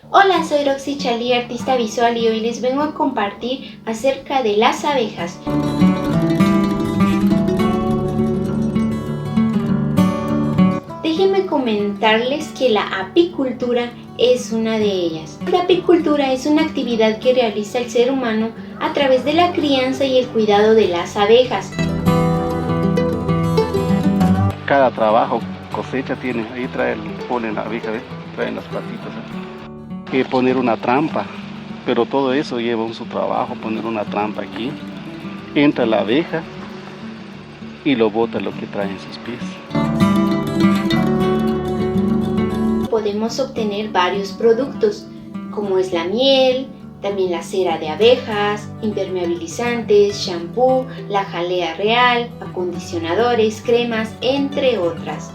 Hola, soy Roxy Chalí, artista visual, y hoy les vengo a compartir acerca de las abejas. Déjenme comentarles que la apicultura es una de ellas. La apicultura es una actividad que realiza el ser humano a través de la crianza y el cuidado de las abejas. Cada trabajo, cosecha tiene, ahí ponen la abeja, ¿ves? Traen las patitas. Que poner una trampa, pero todo eso lleva su trabajo, poner una trampa aquí. Entra la abeja y lo bota lo que trae en sus pies. Podemos obtener varios productos, como es la miel, también la cera de abejas, impermeabilizantes, shampoo, la jalea real, acondicionadores, cremas, entre otras.